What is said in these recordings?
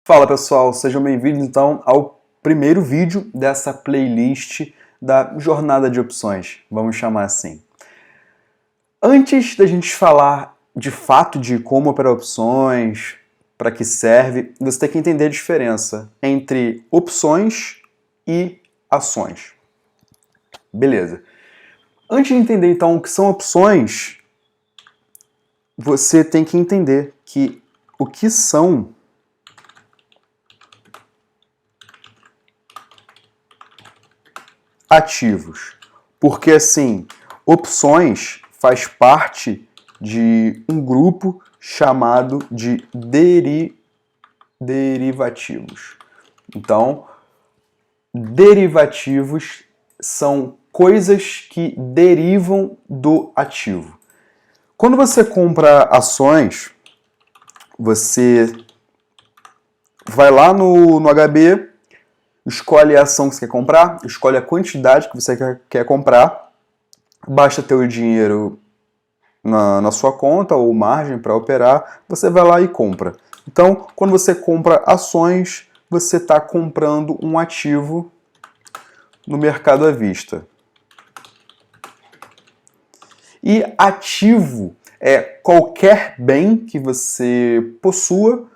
Fala pessoal, sejam bem-vindos então ao primeiro vídeo dessa playlist da jornada de opções, vamos chamar assim. Antes da gente falar de fato de como operar opções, para que serve, você tem que entender a diferença entre opções e ações. Beleza. Antes de entender então o que são opções, você tem que entender que o que são ativos. Porque assim, opções faz parte de um grupo chamado de derivativos. Então, derivativos são coisas que derivam do ativo. Quando você compra ações, você vai lá no HB, escolhe a ação que você quer comprar, escolhe a quantidade que você quer comprar, baixa ter o dinheiro na sua conta ou margem para operar, você vai lá e compra. Então, quando você compra ações, você está comprando um ativo no mercado à vista. E ativo é qualquer bem que você possua,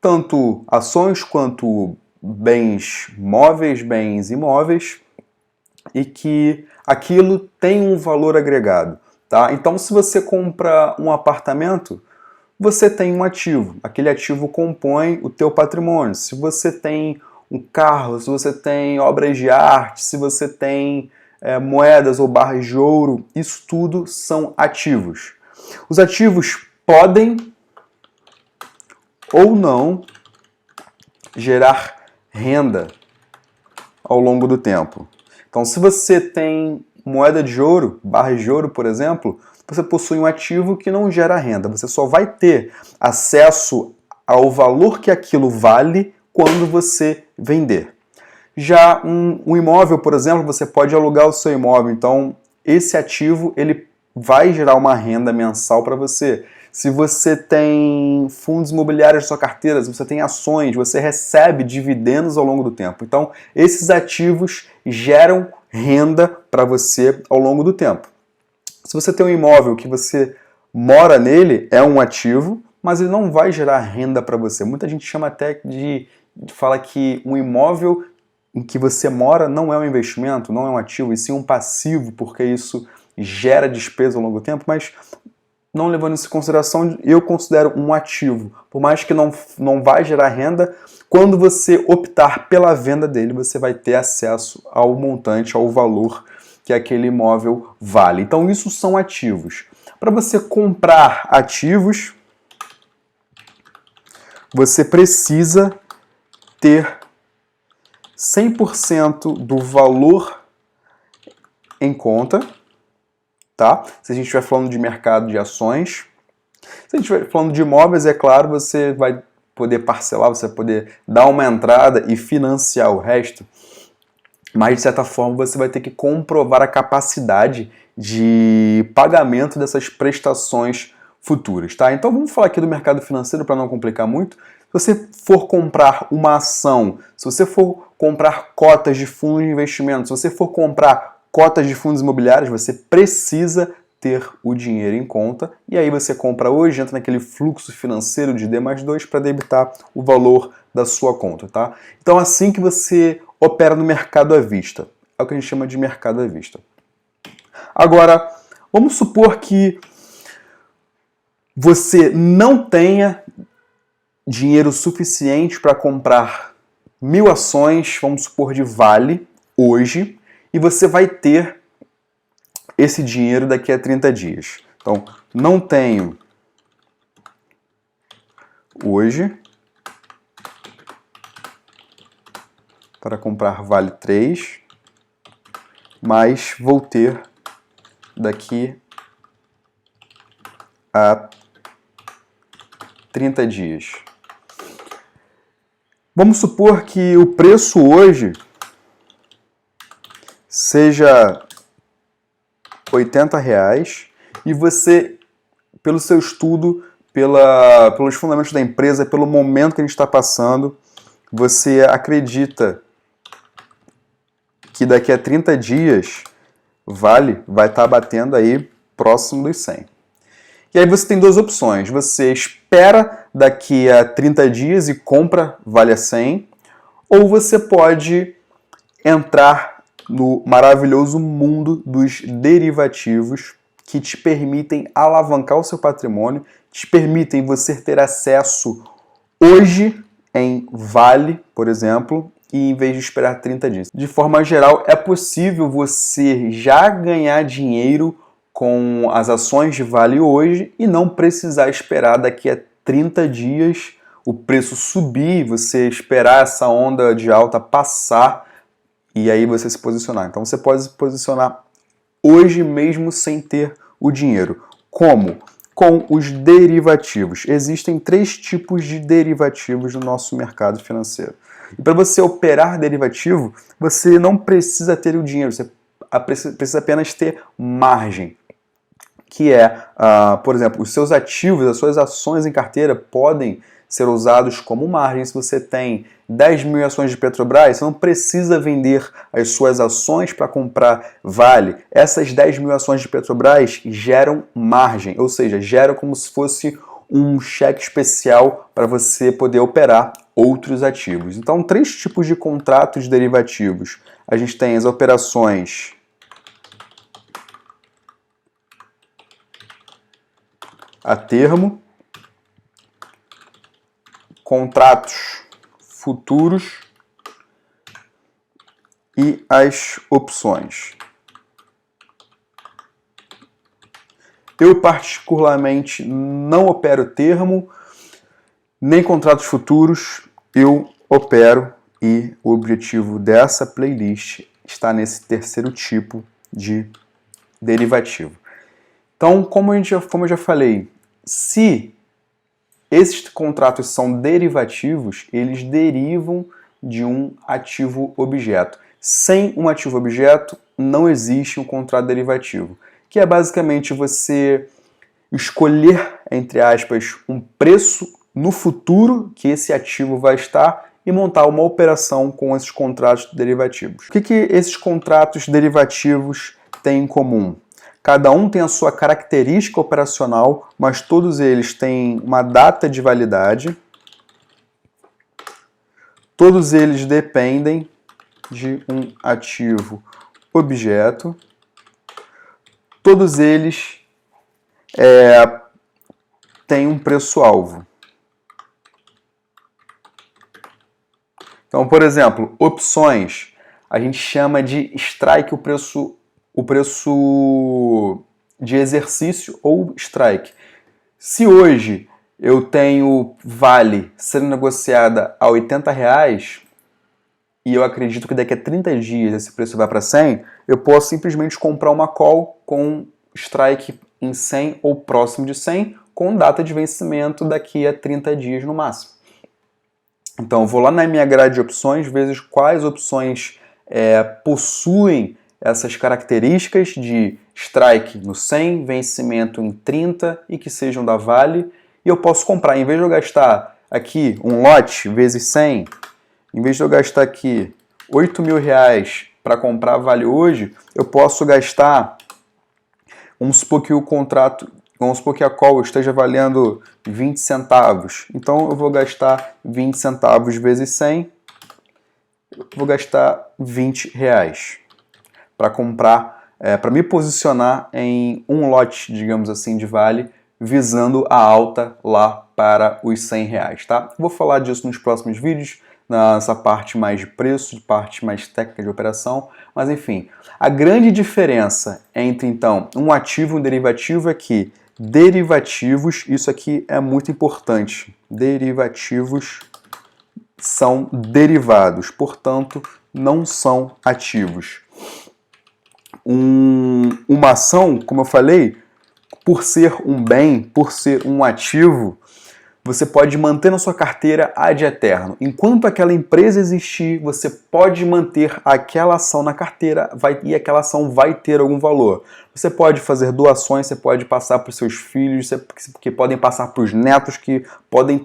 tanto ações quanto bens móveis, bens imóveis, e que aquilo tem um valor agregado. Tá? Então, se você compra um apartamento, você tem um ativo. Aquele ativo compõe o teu patrimônio. Se você tem um carro, se você tem obras de arte, se você tem moedas ou barras de ouro, isso tudo são ativos. Os ativos podem ou não gerar renda ao longo do tempo. Então, se você tem moeda de ouro, barras de ouro, por exemplo, você possui um ativo que não gera renda. Você só vai ter acesso ao valor que aquilo vale quando você vender. Já um imóvel, por exemplo, você pode alugar o seu imóvel. Então, esse ativo ele vai gerar uma renda mensal para você. Se você tem fundos imobiliários na sua carteira, se você tem ações, você recebe dividendos ao longo do tempo. Então, esses ativos geram renda para você ao longo do tempo. Se você tem um imóvel que você mora nele, é um ativo, mas ele não vai gerar renda para você. Muita gente chama até fala que um imóvel em que você mora não é um investimento, não é um ativo, e sim um passivo, porque isso gera despesa ao longo do tempo, mas não levando isso em consideração, eu considero um ativo. Por mais que não vai gerar renda, quando você optar pela venda dele, você vai ter acesso ao montante, ao valor que aquele imóvel vale. Então isso são ativos. Para você comprar ativos, você precisa ter 100% do valor em conta, tá? Se a gente estiver falando de mercado de ações. Se a gente estiver falando de imóveis, é claro, você vai poder parcelar, você vai poder dar uma entrada e financiar o resto, mas de certa forma você vai ter que comprovar a capacidade de pagamento dessas prestações futuras, tá? Então vamos falar aqui do mercado financeiro para não complicar muito. Se você for comprar uma ação, se você for comprar cotas de fundos de investimento, se você for comprar cotas de fundos imobiliários, você precisa ter o dinheiro em conta, e aí você compra hoje, entra naquele fluxo financeiro de D+2 para debitar o valor da sua conta, tá? Então assim que você opera no mercado à vista, é o que a gente chama de mercado à vista. Agora, vamos supor que você não tenha dinheiro suficiente para comprar 1000 ações, vamos supor de Vale, hoje, e você vai ter esse dinheiro daqui a 30 dias. Então, não tenho hoje para comprar Vale 3, mas vou ter daqui a 30 dias. Vamos supor que o preço hoje seja R$80 e você, pelo seu estudo, pelos fundamentos da empresa, pelo momento que a gente está passando, você acredita que daqui a 30 dias Vale vai estar batendo aí próximo dos 100. E aí você tem duas opções. Você espera daqui a 30 dias e compra Vale a 100, ou você pode entrar no maravilhoso mundo dos derivativos que te permitem alavancar o seu patrimônio, te permitem você ter acesso hoje em Vale, por exemplo, e em vez de esperar 30 dias. De forma geral, é possível você já ganhar dinheiro com as ações de Vale hoje e não precisar esperar daqui a 30 dias o preço subir, você esperar essa onda de alta passar e aí você se posicionar. Então você pode se posicionar hoje mesmo sem ter o dinheiro. Como? Com os derivativos. Existem 3 tipos de derivativos no nosso mercado financeiro. E para você operar derivativo, você não precisa ter o dinheiro, você precisa apenas ter margem. Que é, por exemplo, os seus ativos, as suas ações em carteira podem ser usados como margem. Se você tem 10 mil ações de Petrobras, você não precisa vender as suas ações para comprar Vale. Essas 10 mil ações de Petrobras geram margem, ou seja, geram como se fosse um cheque especial para você poder operar outros ativos. Então, 3 tipos de contratos derivativos. A gente tem as operações a termo, contratos futuros e as opções. Eu particularmente não opero termo, nem contratos futuros, eu opero e o objetivo dessa playlist está nesse terceiro tipo de derivativo. Então, como eu já falei, se esses contratos são derivativos, eles derivam de um ativo-objeto. Sem um ativo-objeto, não existe um contrato derivativo, que é basicamente você escolher, entre aspas, um preço no futuro que esse ativo vai estar e montar uma operação com esses contratos derivativos. O que esses contratos derivativos têm em comum? Cada um tem a sua característica operacional, mas todos eles têm uma data de validade. Todos eles dependem de um ativo objeto. Todos eles têm um preço-alvo. Então, por exemplo, opções, a gente chama de strike o preço de exercício ou strike. Se hoje eu tenho Vale sendo negociada a R$80 e eu acredito que daqui a 30 dias esse preço vai para 100, eu posso simplesmente comprar uma call com strike em 100 ou próximo de 100 com data de vencimento daqui a 30 dias no máximo. Então eu vou lá na minha grade de opções, vejo quais opções possuem essas características de strike no 100, vencimento em 30 e que sejam da Vale, e eu posso comprar, em vez de eu gastar aqui um lote vezes 100, em vez de eu gastar aqui R$8.000 para comprar Vale hoje, eu posso gastar, vamos supor que a call esteja valendo 20 centavos, então eu vou gastar 20 centavos vezes 100, vou gastar R$20 para comprar, para me posicionar em um lote, digamos assim, de Vale, visando a alta lá para os R$100, tá? Vou falar disso nos próximos vídeos, nessa parte mais de preço, parte mais técnica de operação, mas enfim. A grande diferença entre, então, um ativo e um derivativo é que derivativos, isso aqui é muito importante, derivativos são derivados, portanto, não são ativos. Uma ação, como eu falei, por ser um bem, por ser um ativo, você pode manter na sua carteira ad eterno. Enquanto aquela empresa existir, você pode manter aquela ação na carteira e aquela ação vai ter algum valor. Você pode fazer doações, você pode passar para os seus filhos, que podem passar para os netos, que podem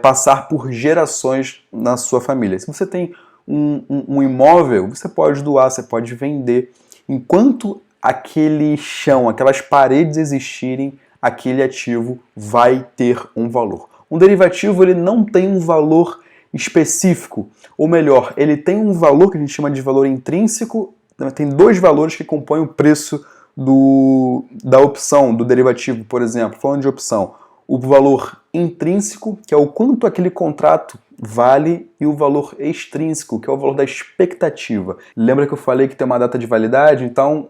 passar por gerações na sua família. Se você tem um imóvel, você pode doar, você pode vender. Enquanto aquele chão, aquelas paredes existirem, aquele ativo vai ter um valor. Um derivativo ele não tem um valor específico, ou melhor, ele tem um valor que a gente chama de valor intrínseco, tem dois valores que compõem o preço da opção, do derivativo, por exemplo. Falando de opção, o valor intrínseco, que é o quanto aquele contrato vale, e o valor extrínseco, que é o valor da expectativa. Lembra que eu falei que tem uma data de validade? Então,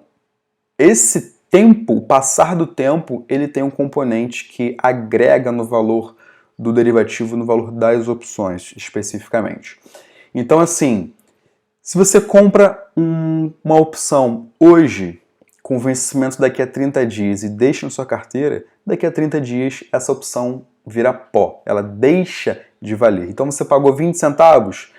esse tempo, o passar do tempo, ele tem um componente que agrega no valor do derivativo, no valor das opções, especificamente. Então, assim, se você compra uma opção hoje, com vencimento daqui a 30 dias e deixa na sua carteira, daqui a 30 dias essa opção vira pó, ela deixa de valer. Então você pagou 20 centavos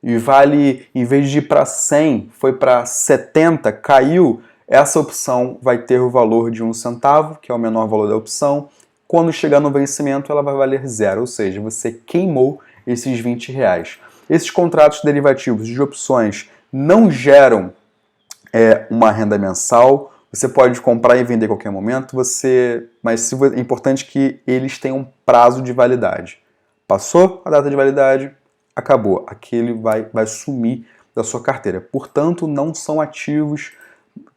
e vale, em vez de ir para 100, foi para 70, caiu, essa opção vai ter o valor de 1 centavo, que é o menor valor da opção. Quando chegar no vencimento, ela vai valer zero, ou seja, você queimou esses 20 reais. Esses contratos derivativos de opções não geram uma renda mensal. Você pode comprar e vender a qualquer momento, mas é importante que eles tenham um prazo de validade. Passou a data de validade, acabou. Aquele vai sumir da sua carteira. Portanto, não são ativos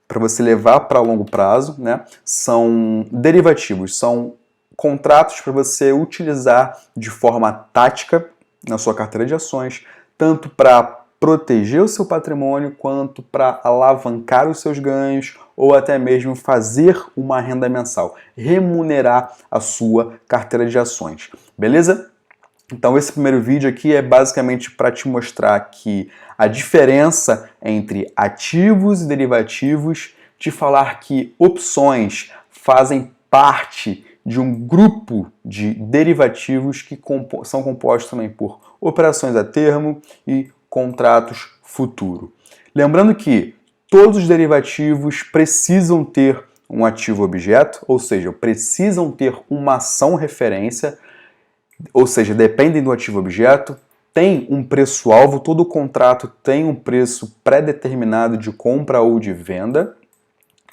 para você levar para longo prazo, né? São derivativos, são contratos para você utilizar de forma tática na sua carteira de ações, tanto para proteger o seu patrimônio, quanto para alavancar os seus ganhos, ou até mesmo fazer uma renda mensal, remunerar a sua carteira de ações. Beleza? Então esse primeiro vídeo aqui é basicamente para te mostrar que a diferença entre ativos e derivativos, te falar que opções fazem parte de um grupo de derivativos que são compostos também por operações a termo e contratos futuro. Lembrando que todos os derivativos precisam ter um ativo objeto, ou seja, precisam ter uma ação referência, ou seja, dependem do ativo objeto, tem um preço-alvo, todo contrato tem um preço pré-determinado de compra ou de venda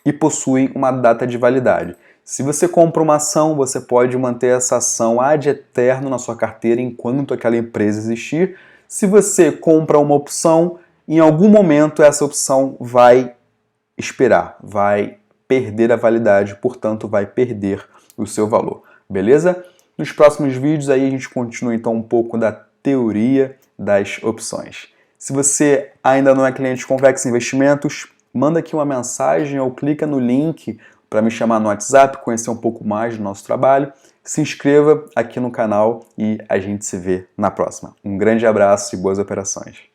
e possuem uma data de validade. Se você compra uma ação, você pode manter essa ação ad eterno na sua carteira enquanto aquela empresa existir. Se você compra uma opção, em algum momento essa opção vai expirar, vai perder a validade, portanto vai perder o seu valor. Beleza? Nos próximos vídeos aí a gente continua então um pouco da teoria das opções. Se você ainda não é cliente de Convex Investimentos, manda aqui uma mensagem ou clica no link para me chamar no WhatsApp, conhecer um pouco mais do nosso trabalho. Se inscreva aqui no canal e a gente se vê na próxima. Um grande abraço e boas operações.